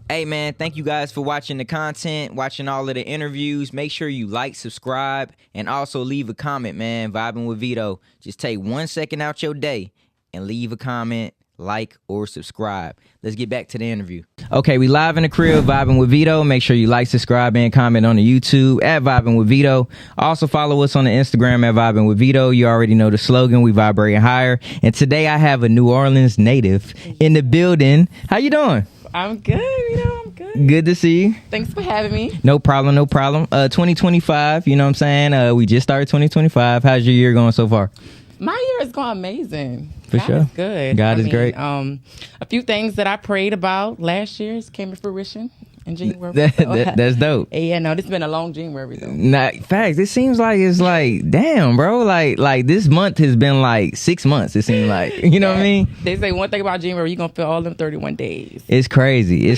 Hey, man, thank you guys for watching the content, watching all of the interviews. Make sure you like, subscribe, and also leave a comment, man. Vibing with Veto. Just take 1 second out your day and leave a comment, like, or subscribe. Let's get back to the interview. Okay, we live in the crib, Vibing with Veto. Make sure you like, subscribe, and comment on the YouTube at Vibing with Veto. Also follow us on the Instagram at Vibing with Veto. You already know the slogan, we vibrate higher. And today I have a New Orleans native in the building. How you doing? I'm good, I'm good. Good to see you. Thanks for having me. No problem. 2025, you know what I'm saying? We just started 2025. How's your year going so far? My year is going amazing. For sure. God is good. God is great. A few things that I prayed about last year came to fruition in January. That's dope. Yeah, no, this has been a long January though. Nah, facts. It seems like it's like, damn, bro. Like this month has been like 6 months. It seems like, you know what I mean? They say one thing about January, you're gonna feel all them 31 days. It's crazy.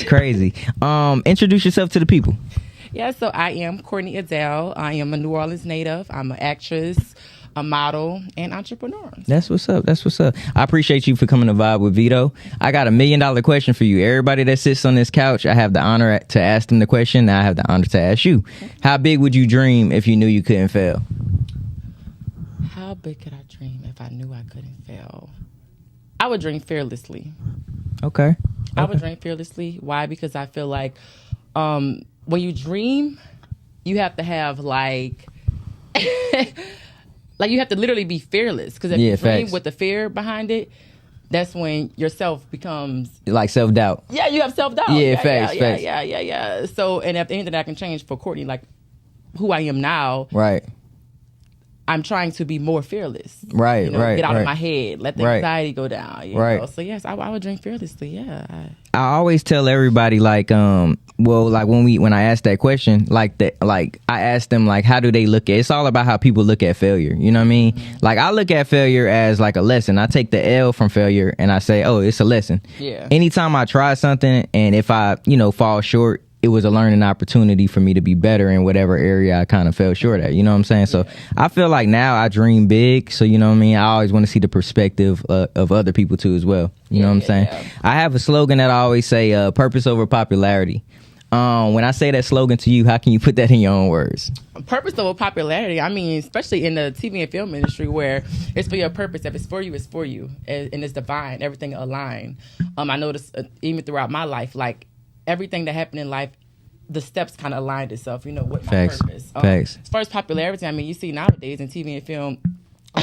Introduce yourself to the people. Yeah, so I am Courtney Adele. I am a New Orleans native. I'm an actress, a model, and entrepreneur. That's what's up. I appreciate you for coming to Vibe with Veto. I got $1 million question for you. Everybody that sits on this couch, I have the honor to ask them the question. Now I have the honor to ask you. How big would you dream if you knew you couldn't fail? How big could I dream if I knew I couldn't fail? I would dream fearlessly. Okay. I would dream fearlessly. Why? Because I feel like when you dream, you have to have like... Like, you have to literally be fearless. Because if you dream with the fear behind it, that's when yourself becomes... Like self-doubt. Yeah, you have self-doubt. Facts. Yeah. So, and if anything that I can change for Courtney, like, who I am now... Right. I'm trying to be more fearless. Right. Get out of my head. Let the anxiety go down. You know? So, yes, I would dream fearlessly, yeah. I always tell everybody, like, when I ask that question, I ask them, like, how do they look at it? It's all about how people look at failure. You know what I mean? Mm-hmm. Like, I look at failure as like a lesson. I take the L from failure and I say, oh, it's a lesson. Yeah. Anytime I try something and if I, fall short, it was a learning opportunity for me to be better in whatever area I kind of fell short at. You know what I'm saying? So I feel like now I dream big. So, you know what I mean? I always want to see the perspective of other people too as well. You know what I'm saying? Yeah. I have a slogan that I always say, purpose over popularity. When I say that slogan to you, how can you put that in your own words? Purpose over popularity. I mean, especially in the TV and film industry where it's for your purpose. If it's for you, it's for you. And it's divine. Everything aligned. I noticed even throughout my life, like, everything that happened in life, the steps kind of aligned itself, with my purpose. Facts. As far as popularity, I mean, you see nowadays in TV and film,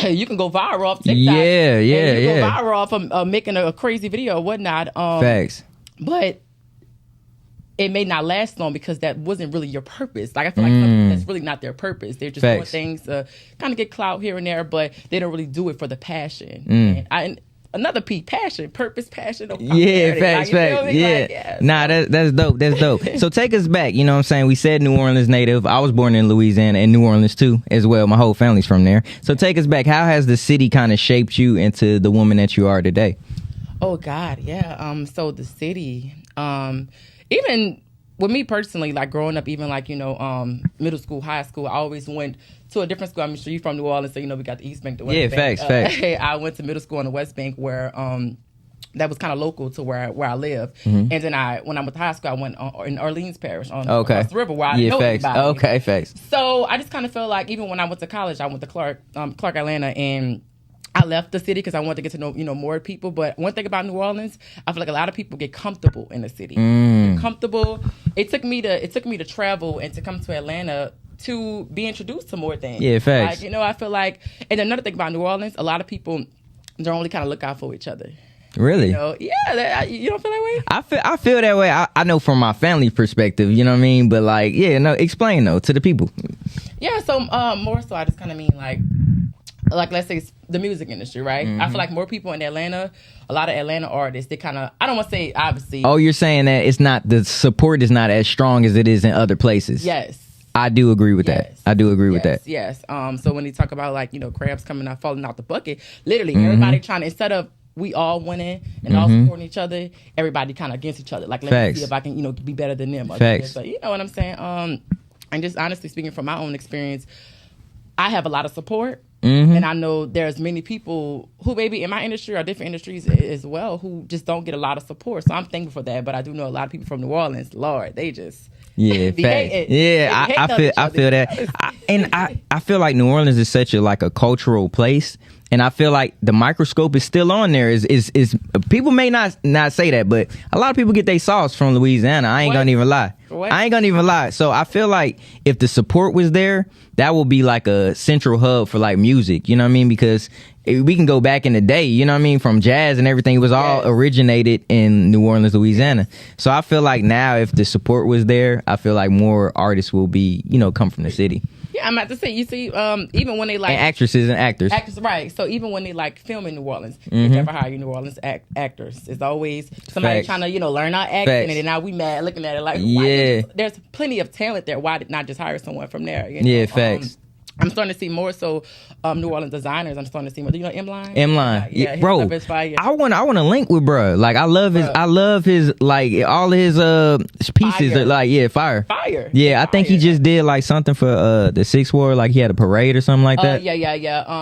you can go viral off TikTok. Yeah. You can go viral off of making a crazy video or whatnot. Facts. But it may not last long because that wasn't really your purpose. Like, I feel like some people, that's really not their purpose. They're just doing things to kind of get clout here and there, but they don't really do it for the passion. And another P, passion, purpose, passion. Facts. Nah, that's dope. So take us back. You know what I'm saying? We said New Orleans native. I was born in Louisiana and New Orleans too, as well. My whole family's from there. So take us back. How has the city kind of shaped you into the woman that you are today? Oh God, yeah. So the city, even with me personally, like growing up, even like, middle school, high school, I always went to a different school. I'm sure you're from New Orleans, so we got the East Bank, the West Bank. Facts. I went to middle school on the West Bank where that was kind of local to where I live. Mm-hmm. And then when I went to high school, I went in Orleans Parish across the river where I didn't know anybody. Okay, facts. So I just kind of felt like even when I went to college, I went to Clark, Atlanta, and I left the city because I wanted to get to know, more people. But one thing about New Orleans, I feel like a lot of people get comfortable in the city. They're comfortable. It took me to travel and to come to Atlanta to be introduced to more things. Yeah, facts. Like, I feel like, and another thing about New Orleans, a lot of people don't really kind of look out for each other. Really? You don't feel that way? I feel that way. I know from my family perspective, you know what I mean? But like, explain though to the people. Yeah, so more so I just kind of mean like let's say it's the music industry, right? Mm-hmm. I feel like more people in Atlanta, a lot of Atlanta artists, they kind of, I don't want to say obviously. Oh, you're saying that the support is not as strong as it is in other places. Yes. I do agree with that. I do agree with that. Yes. So when you talk about like, crabs coming out, falling out the bucket, literally everybody trying to, instead of we all winning and all supporting each other, everybody kind of against each other. Like, let me see if I can, be better than them. Facts. So, you know what I'm saying? And just honestly speaking from my own experience, I have a lot of support. And I know there's many people who maybe in my industry or different industries as well who just don't get a lot of support. So I'm thankful for that. But I do know a lot of people from New Orleans, Lord, they just fact. Yeah, I feel that. I feel like New Orleans is such a cultural place. And I feel like the microscope is still on there. Is people may not say that, but a lot of people get their sauce from Louisiana. I ain't gonna even lie. So I feel like if the support was there, that would be like a central hub for like music. You know what I mean? Because we can go back in the day. You know what I mean? From jazz and everything, it was all originated in New Orleans, Louisiana. So I feel like now, if the support was there, I feel like more artists will be come from the city. Yeah, I'm about to say, you see, even when they like... And actresses and actors. Right. So even when they like film in New Orleans, they never hire New Orleans actors. It's always somebody trying to, learn our accent, and then now we mad looking at it like, there's plenty of talent there. Why not just hire someone from there? Yeah, facts. I'm starting to see more so New Orleans designers. I'm starting to see more. Do you know M-Line? M-Line, yeah, bro. I want to link with bro. Like I love his like all his pieces. Fire. Are like fire. Yeah, I think he just did like something for the Sixth Ward. Like he had a parade or something like that. Yeah.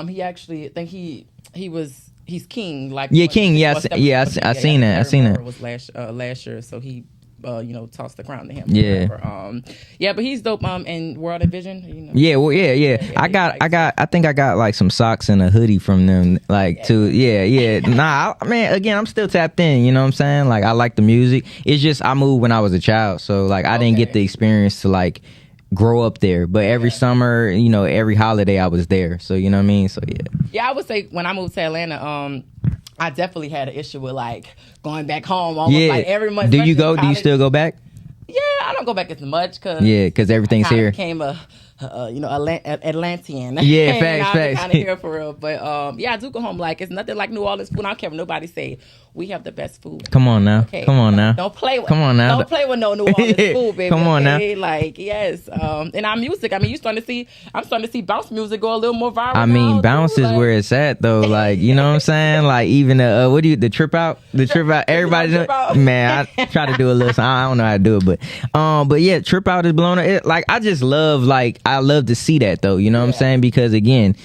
He actually, I think he's king. Like king. Yeah, I seen that. I seen that. Was last year, so he. Toss the crown to him. Yeah. But he's dope. In World of Vision. Yeah. Well, yeah. I think I got like some socks and a hoodie from them. Like Nah, again, I'm still tapped in. You know what I'm saying? Like I like the music. It's just I moved when I was a child, so like I didn't get the experience to like grow up there. But every summer, every holiday I was there. So you know what I mean? So yeah. Yeah, I would say when I moved to Atlanta, I definitely had an issue with like going back home almost like every month. Do you go? Do you still go back? Yeah, I don't go back as much because everything's here. Became Atlantean. Yeah, facts. Kind of here for real, but I do go home. Like it's nothing like New Orleans food. I don't care what nobody say. We have the best food. Come on now. Okay. Come on now. Don't play with. Come on now. Don't play with no New Orleans food, baby. Come on now. Like yes. And our music. I mean, I'm starting to see bounce music go a little more viral. I mean, bounce is where it's at though. Like you know what I'm saying? Like even the trip out. Everybody man, I try to do a little. I don't know how to do it, but yeah, trip out is blown up. Like I just love I love to see that though. You know what I'm saying? Because again,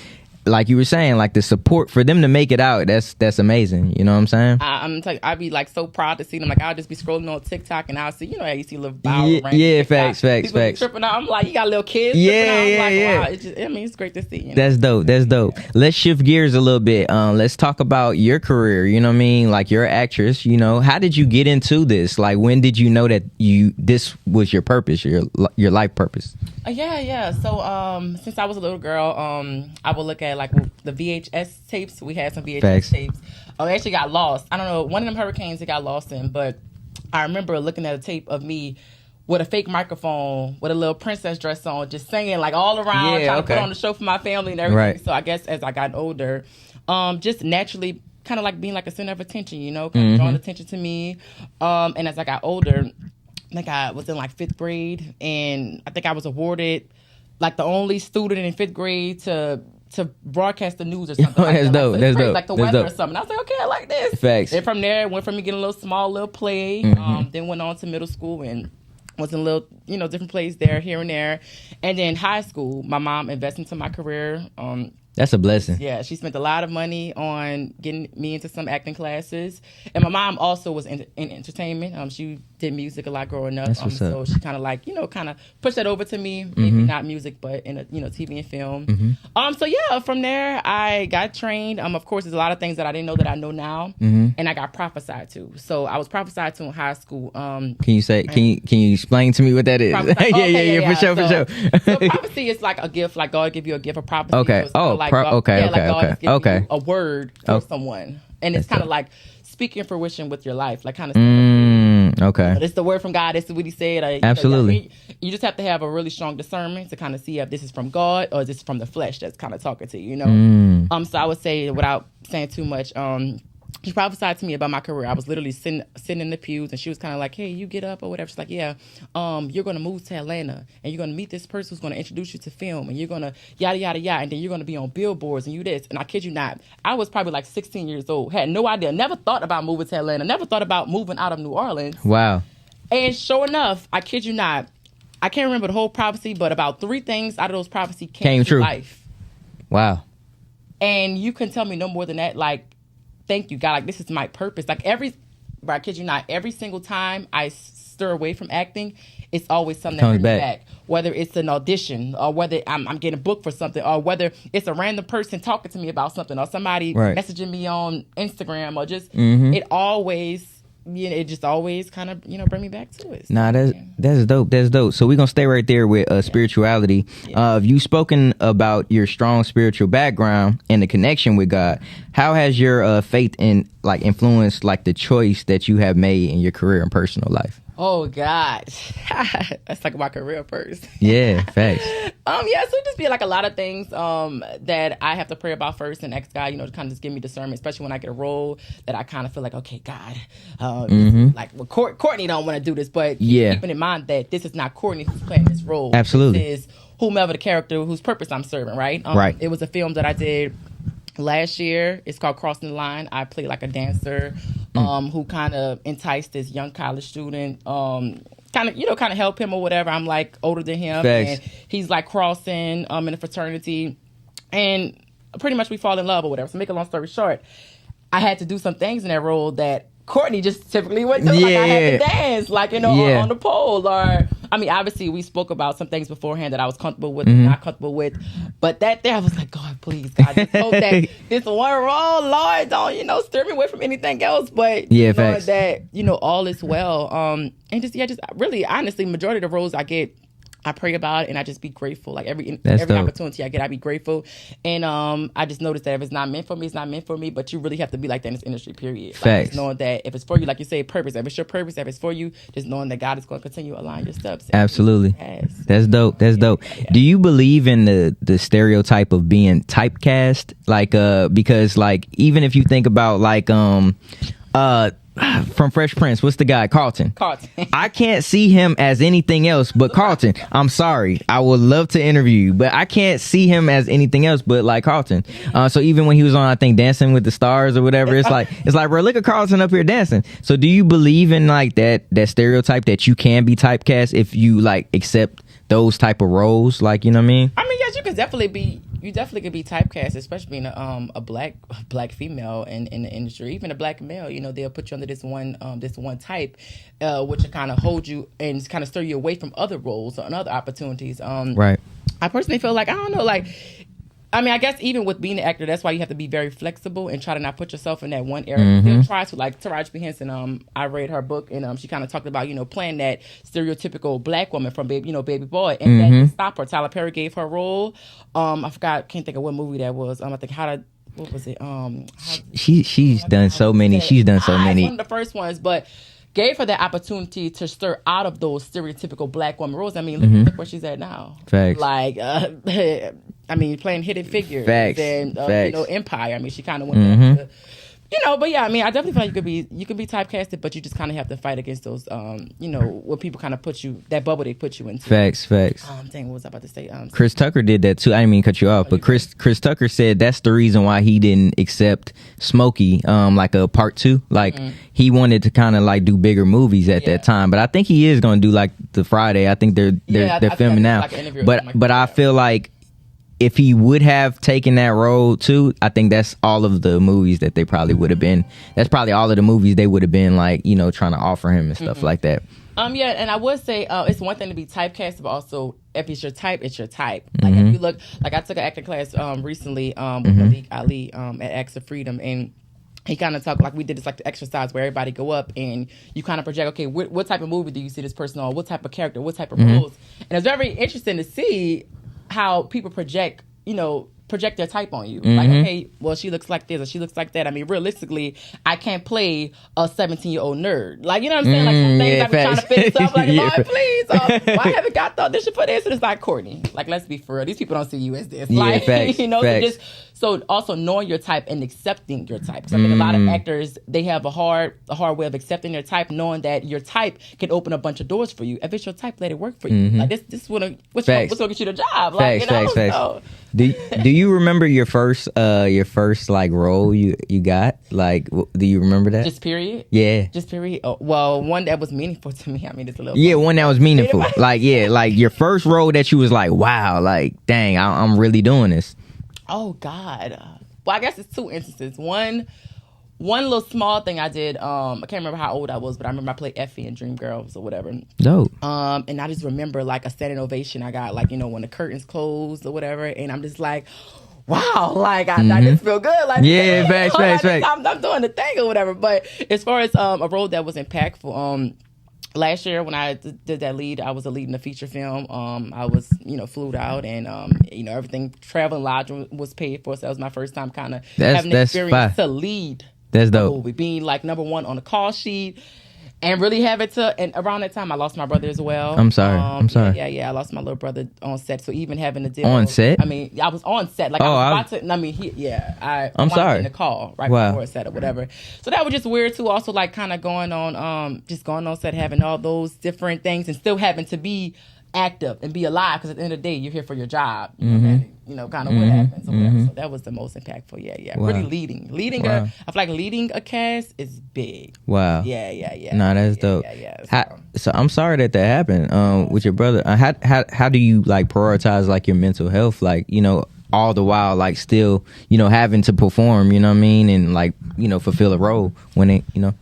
like you were saying, like the support for them to make it out, that's amazing. You know what I'm saying? I'm telling you, I'd be like so proud to see them. Like I'll just be scrolling on TikTok and I'll see, how you see little viral yeah, facts. Tripping out. I'm like, you got little kids. Yeah. Wow, it's great to see. That's dope. Let's shift gears a little bit. Let's talk about your career. You know what I mean? Like you're an actress. How did you get into this? Like when did you know that this was your purpose, your life purpose? Yeah. So since I was a little girl, I would look at like the VHS tapes. We had some VHS tapes. They actually got lost. I don't know, one of them hurricanes it got lost in, but I remember looking at a tape of me with a fake microphone with a little princess dress on, just singing like all around, trying to put on the show for my family and everything. Right. So I guess as I got older, just naturally kind of like being like a center of attention, kind of drawing attention to me. And as I got older, I think I was in like 5th grade, and I think I was awarded like the only student in 5th grade to broadcast the news or something. That's dope. That's dope. Like the weather or something. I was like, okay, I like this. Facts. Then from there, went from me getting a little play. Then went on to middle school and was in a little, different plays there, here and there. And then high school, my mom invested into my career. That's a blessing. Yeah, she spent a lot of money on getting me into some acting classes. And my mom also was in entertainment. She did music a lot growing up. So she kind of like, kind of pushed that over to me. Maybe not music, but in TV and film. So yeah, from there I got trained. Of course, there's a lot of things that I didn't know that I know now. And I got prophesied to. So I was prophesied to in high school. Can you explain to me what that is? Yeah, for sure. So prophecy is like a gift, like God give you a gift of prophecy. Okay. So God gives you a word for someone, and it's kind of like speaking fruition with your life, like kind of. Okay. But it's the word from God. It's what He said. Absolutely. You just have to have a really strong discernment to kind of see if this is from God or is this from the flesh that's kind of talking to you. So I would say, without saying too much, she prophesied to me about my career. I was literally sitting in the pews, and she was kind of like, hey, you get up or whatever. She's like, yeah, you're going to move to Atlanta, and you're going to meet this person who's going to introduce you to film, and you're going to yada, yada, yada, and then you're going to be on billboards, and you this. And I kid you not, I was probably like 16 years old, had no idea, never thought about moving to Atlanta, never thought about moving out of New Orleans. Wow. And sure enough, I kid you not, I can't remember the whole prophecy, but about 3 things out of those prophecies came to true. life. Wow. And you can tell me no more than that. Like, thank you, God. Like, this is my purpose. Like, but I kid you not, every single time I stir away from acting, it's always something that brings me back. Whether it's an audition, or whether I'm getting booked for something, or whether it's a random person talking to me about something, or somebody messaging me on Instagram, or just it always. It just always kind of bring me back to it. Nah, that's dope. That's dope. So we're gonna stay right there with spirituality. You've spoken about your strong spiritual background and the connection with God. How has your faith influenced the choice that you have made in your career and personal life? Oh God, let's talk about career first. Yeah, facts. So it just be a lot of things that I have to pray about first and ask God, to kind of just give me discernment, especially when I get a role that I kind of feel like, okay, God, Courtney don't want to do this, but keeping in mind that this is not Courtney who's playing this role. Absolutely, this is whomever the character whose purpose I'm serving. Right. It was a film that I did last year. It's called Crossing the Line. I played like a dancer who kind of enticed this young college student, kind of help him or whatever. I'm older than him. Thanks. And he's crossing in a fraternity, and pretty much we fall in love or whatever. So make a long story short, I had to do some things in that role that Courtney just typically would do. I had to dance, on the pole. Or, obviously we spoke about some things beforehand that I was comfortable with and not comfortable with. But that there, I was like, God, please, God, just hope that this one role, Lord, don't, steer me away from anything else. But, Lord, that, all is well. And just really, honestly, majority of the roles I get, I pray about it and I just be grateful. Every opportunity I get, I be grateful. And I just noticed that if it's not meant for me, it's not meant for me. But you really have to be like that in this industry, period. Facts. Just knowing that if it's for you, like you say, purpose. If it's your purpose, if it's for you, just knowing that God is going to continue to align your steps. Absolutely. That's dope. That's dope. Yeah. Do you believe in the stereotype of being typecast? Because even if you think about from Fresh Prince, what's the guy? Carlton. I can't see him as anything else but Carlton. I'm sorry. I would love to interview you, but I can't see him as anything else but Carlton. So even when he was on, I think, Dancing with the Stars or whatever, it's like, bro, look at Carlton up here dancing. So do you believe in that stereotype that you can be typecast if you accept those type of roles? You know what I mean? Yes, you could definitely be. You definitely could be typecast, especially being a black female in the industry, even a black male. They'll put you under this one type, which will kind of hold you and kind of stir you away from other roles and other opportunities. Right. I personally feel I don't know, I guess even with being an actor, that's why you have to be very flexible and try to not put yourself in that one area. They'll try to, Taraji P Henson, I read her book and she kind of talked about, playing that stereotypical black woman from Baby Boy. And that didn't stop her. Tyler Perry gave her role. I can't think of what movie that was. I think what was it? She's done so many. She's done so many. One of the first ones, but gave her that opportunity to stir out of those stereotypical black woman roles. Look where she's at now. Facts. Playing Hidden Figures. Facts. And Facts. Empire. She kind of went back to, but yeah, I definitely feel like you can be typecasted, but you just kind of have to fight against those, when people kind of put you, that bubble they put you into. Facts. Dang, what was I about to say? Chris Tucker did that too. I didn't mean to cut you off, but Chris Tucker said that's the reason why he didn't accept Smokey, a part 2. He wanted to kind of do bigger movies at that time, but I think he is going to do the Friday. I think they're filming now, but I feel like if he would have taken that role too, I think that's all of the movies that they probably would have been. That's probably all of the movies they would have been trying to offer him and stuff like that. And I would say it's one thing to be typecast, but also if it's your type, it's your type. If you look, I took an acting class recently with Malik Ali at Acts of Freedom, and he kind of talked we did this the exercise where everybody go up and you kind of project, okay, what type of movie do you see this person on? What type of character? What type of roles? And it's very interesting to see how people project their type on you. Okay, well, she looks like this or she looks like that. Realistically, I can't play a 17-year-old nerd. You know what I'm saying? Some things I've been trying to fit stuff. Lord, please, why haven't got thought this should put this? And it's Courtney. Let's be for real. These people don't see you as this. Facts. Facts. So also knowing your type and accepting your type. Because a lot of actors, they have a hard way of accepting their type, knowing that your type can open a bunch of doors for you. If it's your type, let it work for you. What's going to get you the job? Facts. So. Do you remember your first role you got? Do you remember that? Just period? Yeah. Just period? Oh, well, one that was meaningful to me. It's a little funny. One that was meaningful. Your first role that you was wow, dang, I'm really doing this. Oh God, well, I guess it's two instances. One little small thing I did. I can't remember how old I was, but I remember I played Effie in Dreamgirls or whatever. Dope. And I just remember like a standing ovation I got, like, you know, when the curtains closed or whatever, and I'm just like, wow, like I just feel good. Like, yeah, facts. I'm doing the thing or whatever. But as far as a role that was impactful, last year when I did that lead, I was a lead in a feature film. I was, you know, flew out, and you know, everything, travel and lodging was paid for. So that was my first time kind of having the experience to lead. That's dope. Movie, being like number one on the call sheet, and really have it to. And around that time, I lost my brother as well. I'm sorry. Yeah. I lost my little brother on set. So even having to deal on set. I mean, I was on set. Like, I'm sorry. In the call right before set or whatever. So that was just weird too. Also, like, kind of going on set, having all those different things, and still having to be active and be alive, because at the end of the day, you're here for your job. You know, kind of what happens. Or whatever. So that was the most impactful. Yeah. Wow. Really leading. I feel like leading a cast is big. Wow. Yeah. No, that's dope. Yeah. So I'm sorry that happened with your brother. How do you like prioritize like your mental health, like, you know, all the while like still, you know, having to perform, you know what I mean, and like, you know, fulfill a role when it, you know.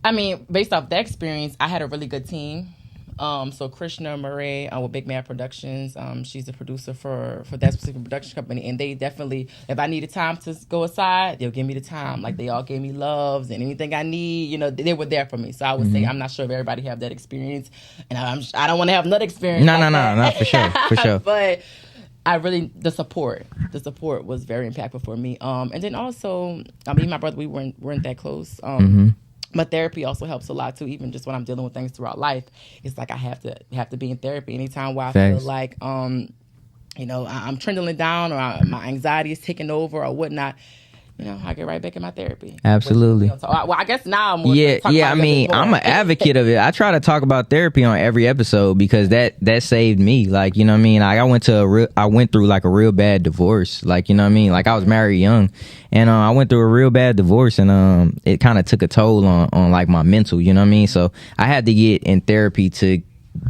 I mean, based off that experience, I had a really good team. So Krishna Murray with Big Mad Productions, she's the producer for that specific production company, and they definitely, if I needed time to go aside, they'll give me the time. Like, they all gave me loves and anything I need, you know, they were there for me. So I would say, I'm not sure if everybody have that experience, and I don't want to have another experience. No, for sure. But I really, the support was very impactful for me. And then also, me and my brother, we weren't that close. But therapy also helps a lot too. Even just when I'm dealing with things throughout life, it's like I have to be in therapy anytime where I feel like you know, I'm trundling down, or my anxiety is taking over or whatnot. You know, I get right back in my therapy. Absolutely. I guess now I'm more. I mean, I'm an advocate of it. I try to talk about therapy on every episode because that saved me. Like, you know what I mean? Like, I went through like a real bad divorce. Like, you know what I mean? Like, I was married young, and I went through a real bad divorce, and it kind of took a toll on like my mental. You know what I mean? So I had to get in therapy to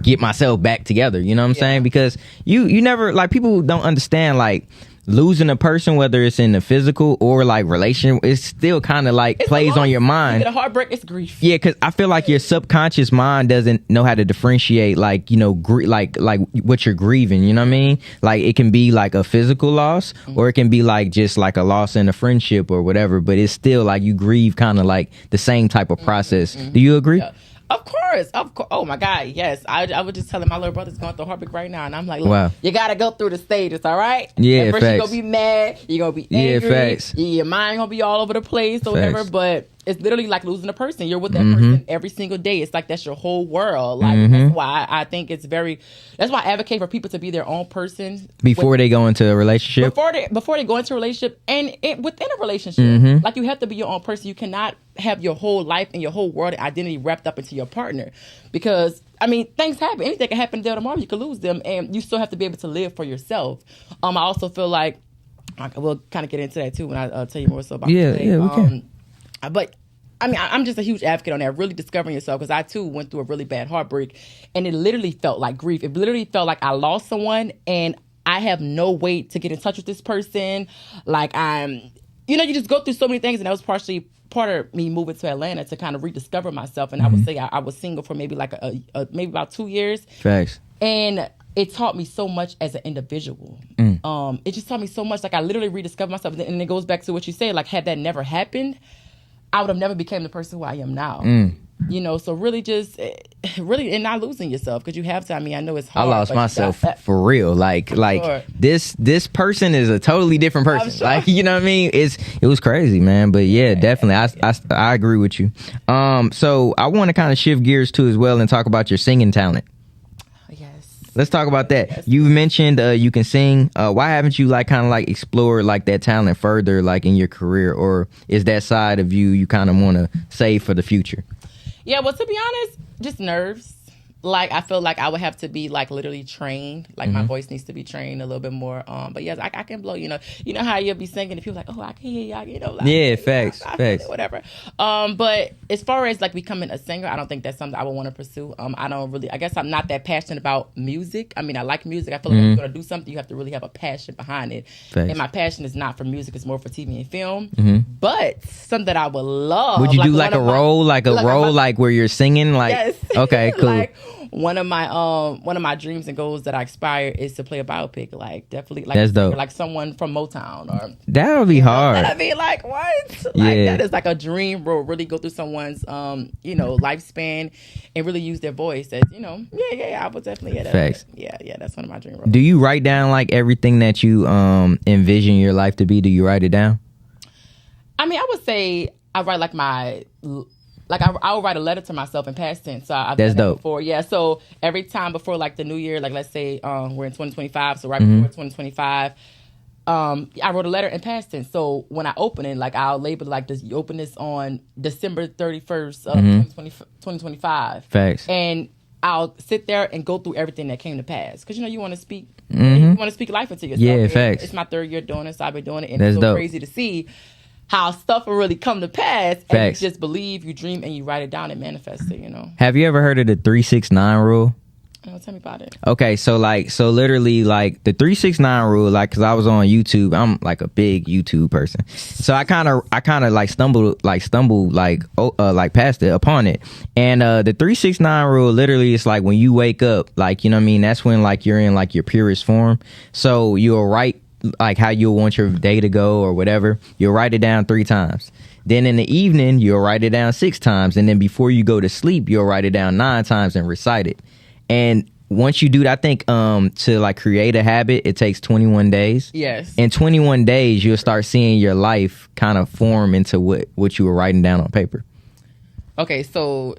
get myself back together. You know what I'm saying? Because you never, like, people don't understand, like, losing a person, whether it's in the physical or like relation, it's still kind of like plays on your mind. You get a heartbreak, it's grief. Yeah, because I feel like your subconscious mind doesn't know how to differentiate, like, you know, like what you're grieving. You know what I mean? Like, it can be like a physical loss, or it can be like just like a loss in a friendship or whatever. But it's still like you grieve kind of like the same type of process. Do you agree? Yeah. Of course. Oh my God, yes. I was just telling my little brother's going through heartbreak right now, and I'm like, look, you gotta go through the stages, all right? Yeah, at first you're gonna be mad, you're gonna be angry, facts. Your mind gonna be all over the place or whatever, but it's literally like losing a person. You're with that person every single day. It's like that's your whole world. Like, that's why I think that's why I advocate for people to be their own person before they go into a relationship. Before they go into a relationship, and within a relationship, like, you have to be your own person. You cannot have your whole life and your whole world and identity wrapped up into your partner, because I mean, things happen. Anything can happen today or tomorrow. You can lose them, and you still have to be able to live for yourself. I also feel like we'll kind of get into that too when I tell you more so about today. Yeah, we can. But I mean, I'm just a huge advocate on that, really discovering yourself, because I too went through a really bad heartbreak, and it literally felt like grief. It literally felt like I lost someone, and I have no way to get in touch with this person. Like, you know, you just go through so many things, and that was partially part of me moving to Atlanta to kind of rediscover myself. And I would say I was single for maybe like maybe about 2 years. Facts. And it taught me so much as an individual. It just taught me so much. Like, I literally rediscovered myself, and it goes back to what you said. Like, had that never happened, I would have never became the person who I am now. You know, so really and not losing yourself, because you have to. I mean, I know it's hard. I lost myself for real. Like this person is a totally different person. Sure. Like, you know what I mean? It was crazy, man. But yeah, definitely. I agree with you. So I want to kind of shift gears too as well and talk about your singing talent. Let's talk about that. Yes. You've mentioned you can sing. Why haven't you like kind of like explored like that talent further, like in your career, or is that side of you kind of want to save for the future? Yeah, well, to be honest, just nerves. like I feel like I would have to be like literally trained. Like my voice needs to be trained a little bit more. But yes, I can blow. You know how you'll be singing and people like, oh, I can hear you. You know, like, yeah, facts, facts, whatever. But as far as like becoming a singer, I don't think that's something I would want to pursue. I don't really. I guess I'm not that passionate about music. I mean, I like music. I feel like if you're gonna do something, you have to really have a passion behind it. Facts. And my passion is not for music; it's more for TV and film. But something that I would love. Would you do like a role, like where you're singing? Like, yes. Okay, cool. Like, one of my dreams and goals that I aspire is to play a biopic. Like definitely, like that's dope. Like someone from Motown or that'll be hard. That'd be like what? Like that is like a dream role. Really go through someone's lifespan and really use their voice. As I would definitely Facts. Yeah, that's one of my dream roles. Do you write down like everything that you envision your life to be? Do you write it down? I mean, I would say I write like I would write a letter to myself in past tense. So I've That's done that dope. before. Yeah. So every time before like the new year, like let's say we're in 2025. So right before 2025, I wrote a letter in past tense. So when I open it, like I'll label it like this. You open this on December 31st of 2025. Facts. And I'll sit there and go through everything that came to pass because you want to speak. You want to speak life into yourself. Yeah, facts. It's my 3rd year doing it, so I've been doing it, and That's it's so dope. crazy to see how stuff will really come to pass, and Facts. you just believe, you dream, and you write it down and manifest it. Have you ever heard of the 3-6-9 rule? Tell me about it. Okay, so literally like the 3-6-9 rule, like because I was on YouTube, I'm like a big YouTube person, so I kind of like stumbled past it upon it, and the 3-6-9 rule literally is like when you wake up, like that's when like you're in like your purest form, so you'll write like how you'll want your day to go or whatever. You'll write it down 3 times. Then in the evening, you'll write it down 6 times. And then before you go to sleep, you'll write it down 9 times and recite it. And once you do that, I think to like create a habit, it takes 21 days. Yes. In 21 days, you'll start seeing your life kind of form into what you were writing down on paper. Okay, so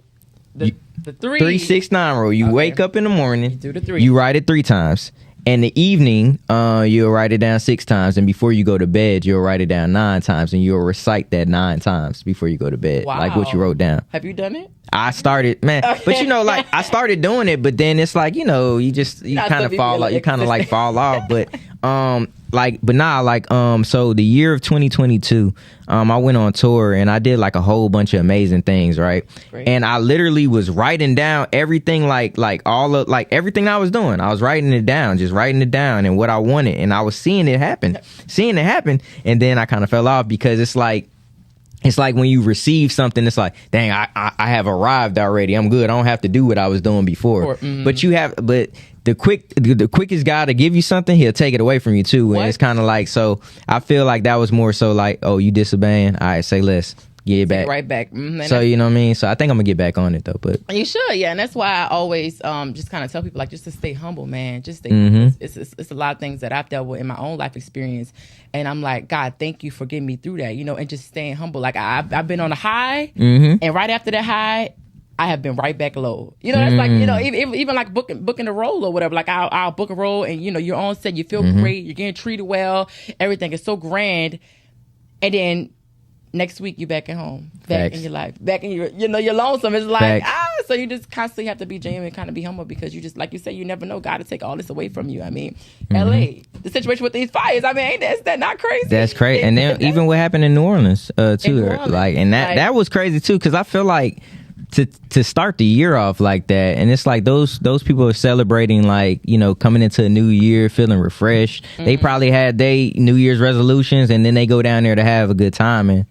the 3-6-9 rule. You wake up in the morning. You do the 3. You write it 3 times. In the evening, you'll write it down 6 times, and before you go to bed, you'll write it down 9 times, and you'll recite that 9 times before you go to bed, like what you wrote down. Have you done it? I started, man, but like I started doing it, but then it's like you kind of fall off, fall off, but so the year of 2022, I went on tour and I did like a whole bunch of amazing things, right? Great. And I literally was writing down everything, like everything I was doing. I was writing it down, and what I wanted, and I was seeing it happen, and then I kind of fell off because it's like when you receive something, it's like, dang, I have arrived already. I'm good. I don't have to do what I was doing before. But the quickest guy to give you something, he'll take it away from you too. And it's kind of like, so I feel like that was more so like, oh, you disobeying? All right, say less. Get it back. Right back. So you know what I mean? So I think I'm gonna get back on it though. But you should, yeah. And that's why I always just kind of tell people like just to stay humble, man. Just stay. It's a lot of things that I've dealt with in my own life experience, and I'm like, God, thank you for getting me through that, and just staying humble. Like I've been on a high, and right after that high, I have been right back low. That's like, even like booking a role or whatever. Like I'll book a role, and you're on set, you feel great, you're getting treated well, everything is so grand, and then next week you back at home, back in your life, back in your, you're lonesome. It's like, so you just constantly have to be genuine and kind of be humble because you just, like you say, you never know God to take all this away from you. I mean, LA, the situation with these fires, I mean, is that not crazy? That's crazy. And then even what happened in New Orleans too, that was crazy too, because I feel like to start the year off like that, and it's like those people are celebrating, like, coming into a new year feeling refreshed. They probably had their New Year's resolutions, and then they go down there to have a good time, and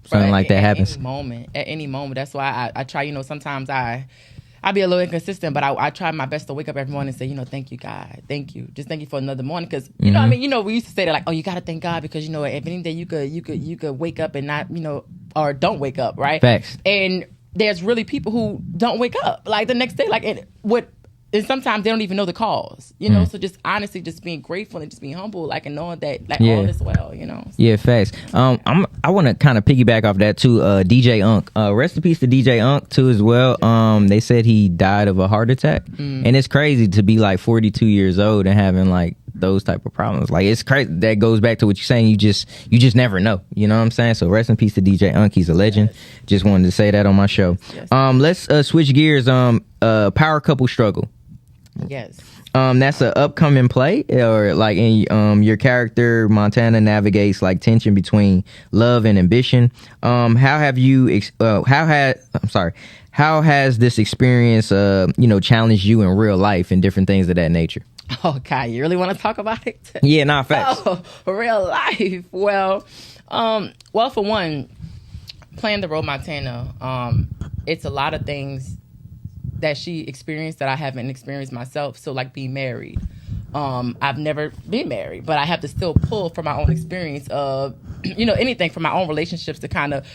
something like that happens at any moment. That's why I try, sometimes I be a little inconsistent, but I try my best to wake up every morning and say, thank you, God. Thank you. Just thank you for another morning. Because, we used to say that, like, oh, you got to thank God because, if any day you could wake up and not, or don't wake up, right? Facts. And there's really people who don't wake up, like, the next day, like, and sometimes they don't even know the cause, so just honestly just being grateful and just being humble, like, and knowing that, like, all is well, Yeah, facts. I want to kind of piggyback off that too. DJ Unk, rest in peace to DJ Unk too as well. They said he died of a heart attack, and it's crazy to be like 42 years old and having like those type of problems. Like, it's crazy. That goes back to what you're saying. You just never know. You know what I'm saying? So rest in peace to DJ Unk. He's a legend. Yes. Just wanted to say that on my show. Yes. Let's switch gears. Power couple struggle. Yes. That's an upcoming play, or like in your character Montana navigates like tension between love and ambition. How has this experience challenged you in real life and different things of that nature? Oh God, you really want to talk about it? Yeah, not facts. Oh, real life. Well, for one, playing the role Montana, it's a lot of things that she experienced that I haven't experienced myself. So like being married. I've never been married, but I have to still pull from my own experience of, anything from my own relationships to kind of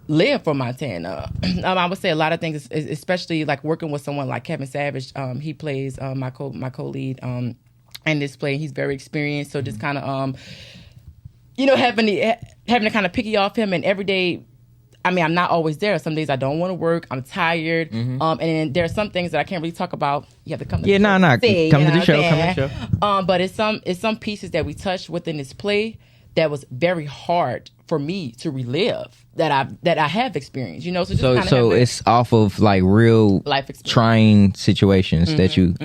live for Montana. I would say a lot of things, especially like working with someone like Kevin Savage. He plays my co-lead in this play. He's very experienced. So just kind of, having to kind of picky off him, and every day, I mean, I'm not always there. Some days I don't want to work. I'm tired. And then there are some things that I can't really talk about. You have to come to the show. Come to the show. But it's some pieces that we touched within this play that was very hard for me to relive that I have experienced. So it's off of like real life trying situations that you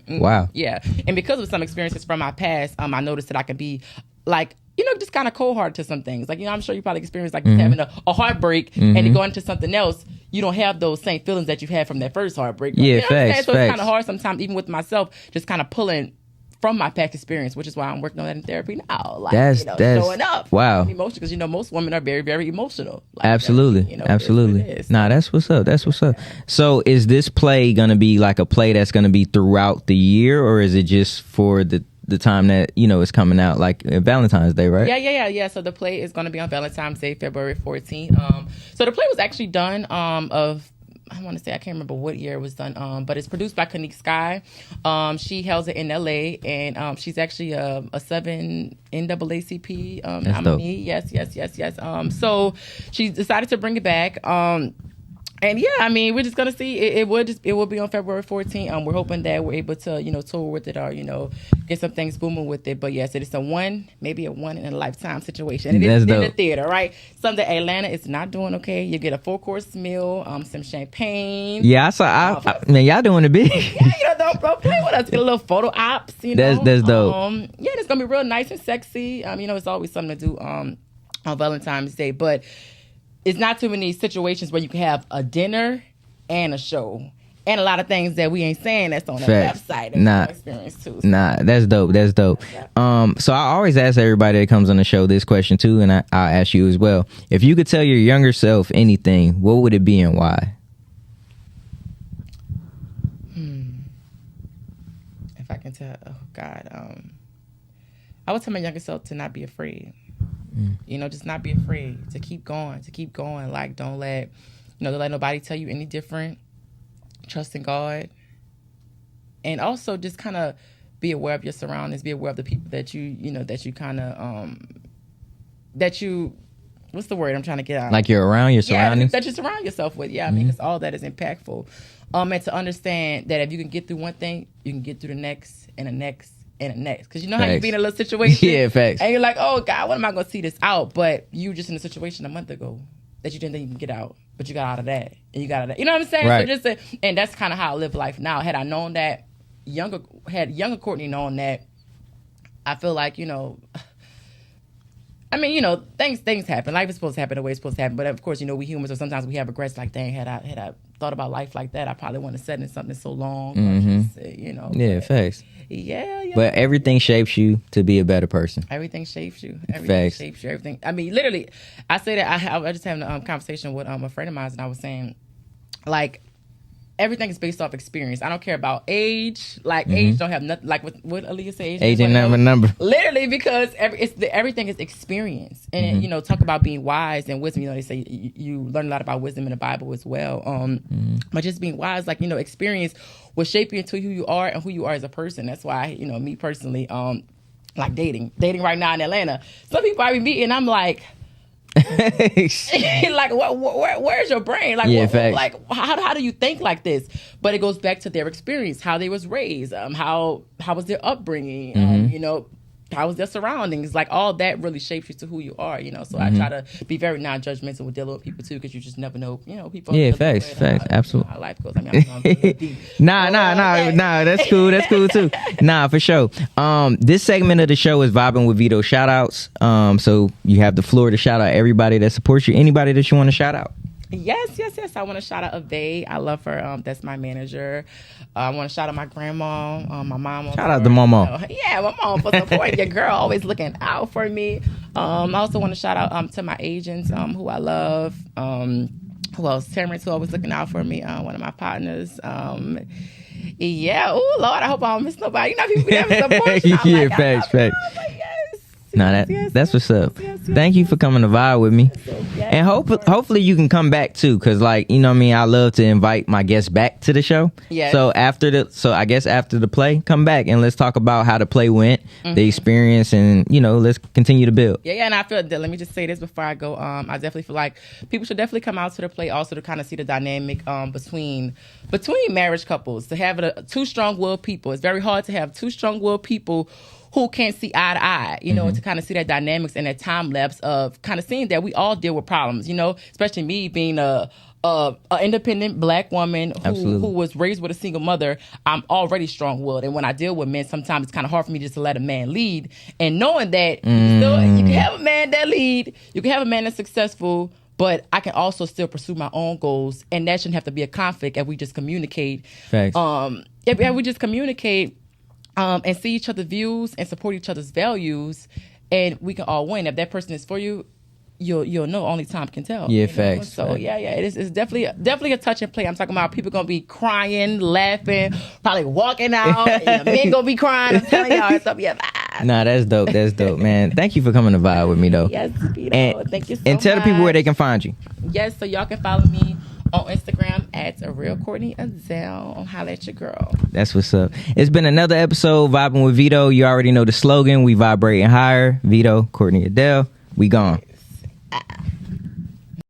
wow. Yeah. And because of some experiences from my past, I noticed that I can be like, just kind of cold-hearted to some things. Like, I'm sure you probably experienced like just having a heartbreak and to go into something else, you don't have those same feelings that you've had from that first heartbreak. Yeah, facts. So it's kind of hard sometimes, even with myself, just kind of pulling from my past experience, which is why I'm working on that in therapy now. Like, that's showing up. Wow. Emotional, because most women are very, very emotional. Like, absolutely. Absolutely. Nah, that's what's up. So is this play gonna be like a play that's gonna be throughout the year, or is it just for the time that it's coming out, like Valentine's Day, right? Yeah. So the play is going to be on Valentine's Day, February 14th. So the play was actually done I want to say, I can't remember what year it was done, but it's produced by Kanique Sky. She hails it in LA, and she's actually a 7 NAACP nominee. Yes. So she decided to bring it back. And yeah, I mean, we're just gonna see. It will be on February 14th. We're hoping that we're able to tour with it, or get some things booming with it. But yes, it is maybe a one in a lifetime situation. It is in the theater, right? Something Atlanta is not doing okay. You get a 4-course meal, some champagne. Yeah, I saw. Man, y'all doing it big. Yeah, don't play with us. Get a little photo ops. That's dope. Yeah, it's gonna be real nice and sexy. It's always something to do on Valentine's Day, but it's not too many situations where you can have a dinner and a show and a lot of things that we ain't saying that's on the website. Experience too. Nah, that's dope. So I always ask everybody that comes on the show this question too, and I'll ask you as well. If you could tell your younger self anything, what would it be and why? If I can tell, oh God, I would tell my younger self to not be afraid. Just not be afraid, to keep going. Like, don't let nobody tell you any different. Trust in God. And also just kind of be aware of your surroundings, be aware of the people that you kind of, what's the word I'm trying to get out? Like you're around your surroundings? Yeah, that you surround yourself with. Yeah, because all that is impactful. And to understand that if you can get through one thing, you can get through the next and the next. And the next, because how you be in a little situation, facts. And you're like, oh God, when am I going to see this out? But you just in a situation a month ago that you didn't think you can get out, but you got out of that, and you got out of that. You know what I'm saying? Right. So and that's kind of how I live life now. Had I known that, younger Courtney known that, I feel like things happen. Life is supposed to happen the way it's supposed to happen. But of course, we humans, so sometimes we have regrets. Like, dang, had I thought about life like that, I probably wouldn't have said in something so long. Yeah, facts. Yeah. But everything shapes you to be a better person. Everything shapes you. Everything. I mean, literally, I say that I just having a conversation with a friend of mine, and I was saying, like, everything is based off experience. I don't care about age. Like, age don't have nothing. Like what Aaliyah says, age ain't never a number. Literally, because everything is experience. And talk about being wise and wisdom. They say you learn a lot about wisdom in the Bible as well. But just being wise, like experience will shape you into who you are and who you are as a person. That's why me personally, like dating right now in Atlanta. Some people I be meeting, I'm like, Like, where's your brain? Like, how do you think like this? But it goes back to their experience, how they was raised, how was their upbringing, you know, how was their surroundings? Like, all that really shapes you to who you are, you know. So I try to be very non-judgmental with dealing with people too, because you just never know, you know, people. Yeah, facts, absolutely. How life goes. I mean, nah, that's cool too. Nah, for sure. This segment of the show is vibing with Veto shout outs. So you have the floor to shout out everybody that supports you. Anybody that you want to shout out? Yes. I want to shout out Ave. I love her. That's my manager. I want to shout out my grandma, my mom. Shout out to Mama. Yeah, my mom for supporting your girl, always looking out for me. I also want to shout out to my agents, who I love. Who else? Terrence, who always looking out for me. One of my partners. Yeah. Oh Lord, I hope I don't miss nobody. You know, people never support you. Yeah, facts. No, that's what's up. Thank you for coming to vibe with me. And hopefully you can come back too, because, like, you know what I mean, I love to invite my guests back to the show. Yeah. So I guess after the play, come back and let's talk about how the play went, the experience, and, you know, let's continue to build. Yeah, and I feel that, let me just say this before I go. I definitely feel like people should definitely come out to the play also to kind of see the dynamic between marriage couples, to have two strong-willed people. It's very hard to have two strong-willed people who can't see eye to eye, you know, to kind of see that dynamics and that time lapse of kind of seeing that we all deal with problems, you know, especially me being a independent Black woman who was raised with a single mother. I'm already strong-willed, and when I deal with men, sometimes it's kind of hard for me just to let a man lead. And knowing that you can have a man that lead, you can have a man that's successful, but I can also still pursue my own goals, and that shouldn't have to be a conflict if we just communicate. Facts. If we just communicate. And see each other's views and support each other's values, and we can all win. If that person is for you, you'll know. Only time can tell. Yeah, facts. So yeah, it's definitely a touch and play. I'm talking about people gonna be crying, laughing, probably walking out. And the men gonna be crying. I'm telling y'all, it's up. Yeah. Nah, that's dope, man. Thank you for coming to vibe with me, though. Yes, thank you so much. And tell the people where they can find you. Yes, so y'all can follow me on Instagram at a real Courtney Adele. Holla at your girl. That's what's up. It's been another episode vibing with Veto. You already know the slogan. We vibrating higher. Veto, Courtney Adele. We gone. Yes.